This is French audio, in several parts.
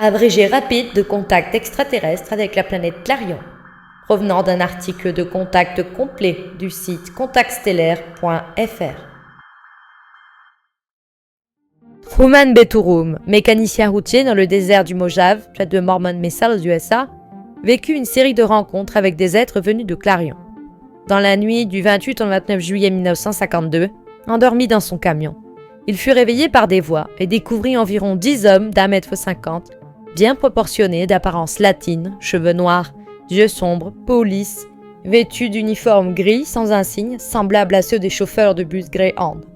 Abrégé rapide de contact extraterrestre avec la planète Clarion, provenant d'un article de contact complet du site contactstellaire.fr. Truman Bethurum, mécanicien routier dans le désert du Mojave, près de Mormon Mesa aux USA, vécut une série de rencontres avec des êtres venus de Clarion. Dans la nuit du 28 au 29 juillet 1952, endormi dans son camion, il fut réveillé par des voix et découvrit environ 10 hommes d'1,50 m, bien proportionnés, d'apparence latine, cheveux noirs, yeux sombres, peau lisse, vêtus d'uniformes gris sans insigne, semblables à ceux des chauffeurs de bus Greyhound.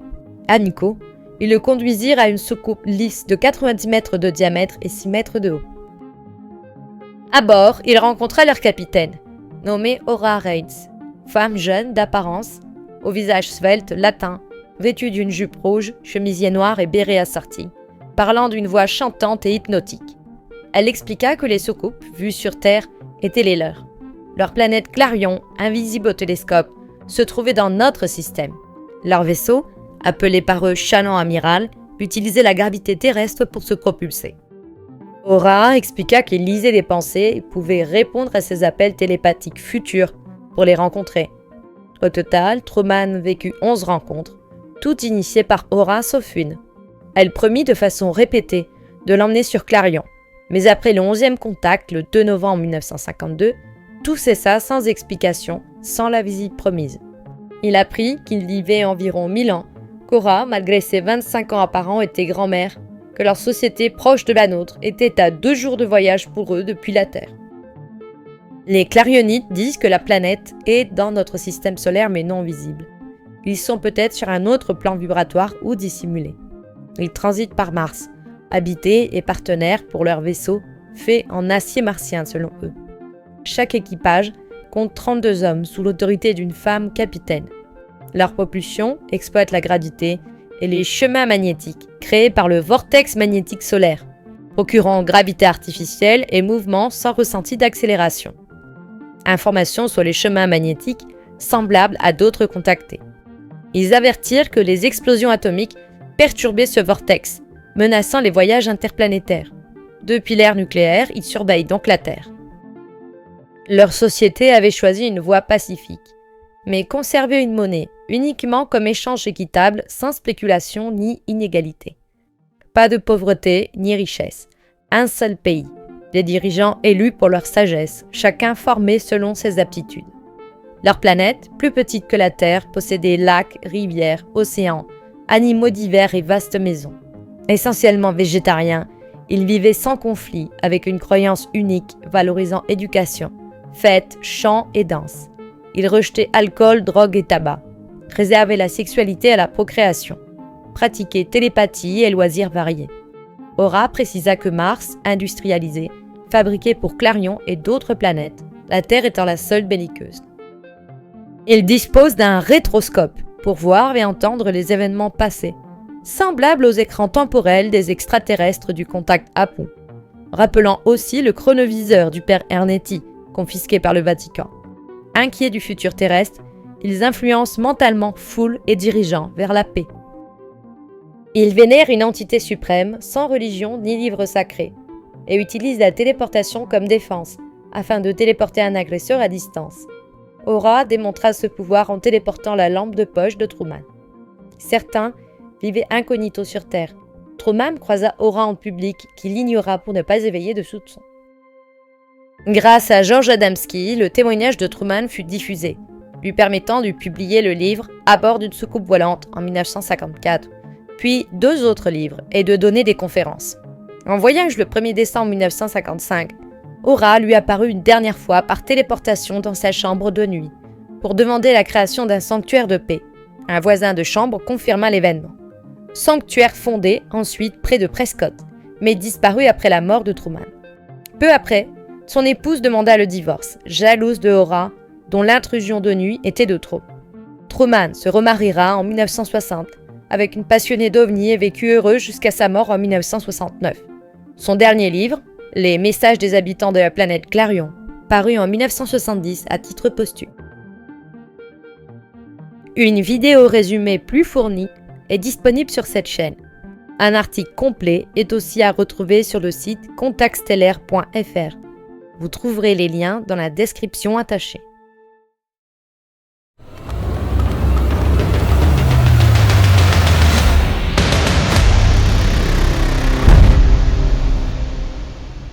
Amicaux, ils le conduisirent à une soucoupe lisse de 90 mètres de diamètre et 6 mètres de haut. À bord, il rencontra leur capitaine, nommé Ora Reitz, femme jeune d'apparence, au visage svelte, latin, vêtue d'une jupe rouge, chemisier noir et béret assorti, parlant d'une voix chantante et hypnotique. Elle expliqua que les soucoupes, vues sur Terre, étaient les leurs. Leur planète Clarion, invisible au télescope, se trouvait dans notre système. Leur vaisseau, appelé par eux Chaland Amiral, utilisait la gravité terrestre pour se propulser. Ora expliqua qu'il lisait des pensées et pouvait répondre à ces appels télépathiques futurs pour les rencontrer. Au total, Truman vécut 11 rencontres, toutes initiées par Ora sauf une. Elle promit de façon répétée de l'emmener sur Clarion. Mais après le 11e contact, le 2 novembre 1952, tout cessa sans explication, sans la visite promise. Il apprit qu'il vivait environ 1000 ans, qu'Ora, malgré ses 25 ans apparents, était grand-mère, que leur société proche de la nôtre était à 2 jours de voyage pour eux depuis la Terre. Les clarionites disent que la planète est dans notre système solaire mais non visible. Ils sont peut-être sur un autre plan vibratoire ou dissimulés. Ils transitent par Mars, habités et partenaires pour leur vaisseau, fait en acier martien selon eux. Chaque équipage compte 32 hommes sous l'autorité d'une femme capitaine. Leur propulsion exploite la gravité et les chemins magnétiques créés par le vortex magnétique solaire, procurant gravité artificielle et mouvement sans ressenti d'accélération. Informations sur les chemins magnétiques semblables à d'autres contactés. Ils avertirent que les explosions atomiques perturbaient ce vortex, menaçant les voyages interplanétaires. Depuis l'ère nucléaire, ils surveillent donc la Terre. Leur société avait choisi une voie pacifique, mais conservait une monnaie, uniquement comme échange équitable, sans spéculation ni inégalité. Pas de pauvreté ni richesse, un seul pays, des dirigeants élus pour leur sagesse, chacun formé selon ses aptitudes. Leur planète, plus petite que la Terre, possédait lacs, rivières, océans, animaux divers et vastes maisons. Essentiellement végétariens, ils vivaient sans conflit, avec une croyance unique valorisant éducation, fête, chant et danse. Ils rejetaient alcool, drogue et tabac, réservaient la sexualité à la procréation, pratiquaient télépathie et loisirs variés. Ora précisa que Mars, industrialisé, fabriquait pour Clarion et d'autres planètes, la Terre étant la seule belliqueuse. Ils disposent d'un rétroscope pour voir et entendre les événements passés, semblables aux écrans temporels des extraterrestres du contact Apoon, rappelant aussi le chronoviseur du père Ernetti, confisqué par le Vatican. Inquiets du futur terrestre, ils influencent mentalement foule et dirigeants vers la paix. Ils vénèrent une entité suprême, sans religion ni livre sacré, et utilisent la téléportation comme défense, afin de téléporter un agresseur à distance. Ora démontra ce pouvoir en téléportant la lampe de poche de Truman. Certains vivaient incognito sur Terre. Truman croisa Ora en public, qu'il ignora pour ne pas éveiller de soupçons. Grâce à George Adamski, le témoignage de Truman fut diffusé, lui permettant de publier le livre « À bord d'une soucoupe volante » en 1954, puis 2 autres livres et de donner des conférences. En voyage le 1er décembre 1955, Ora lui apparut une dernière fois par téléportation dans sa chambre de nuit pour demander la création d'un sanctuaire de paix. Un voisin de chambre confirma l'événement. Sanctuaire fondé ensuite près de Prescott, mais disparu après la mort de Truman. Peu après, son épouse demanda le divorce, jalouse de Ora, dont l'intrusion de nuit était de trop. Truman se remariera en 1960 avec une passionnée d'ovnis et vécut heureux jusqu'à sa mort en 1969. Son dernier livre, Les messages des habitants de la planète Clarion, paru en 1970 à titre posthume. Une vidéo résumée plus fournie est disponible sur cette chaîne. Un article complet est aussi à retrouver sur le site contactstellaire.fr. Vous trouverez les liens dans la description attachée.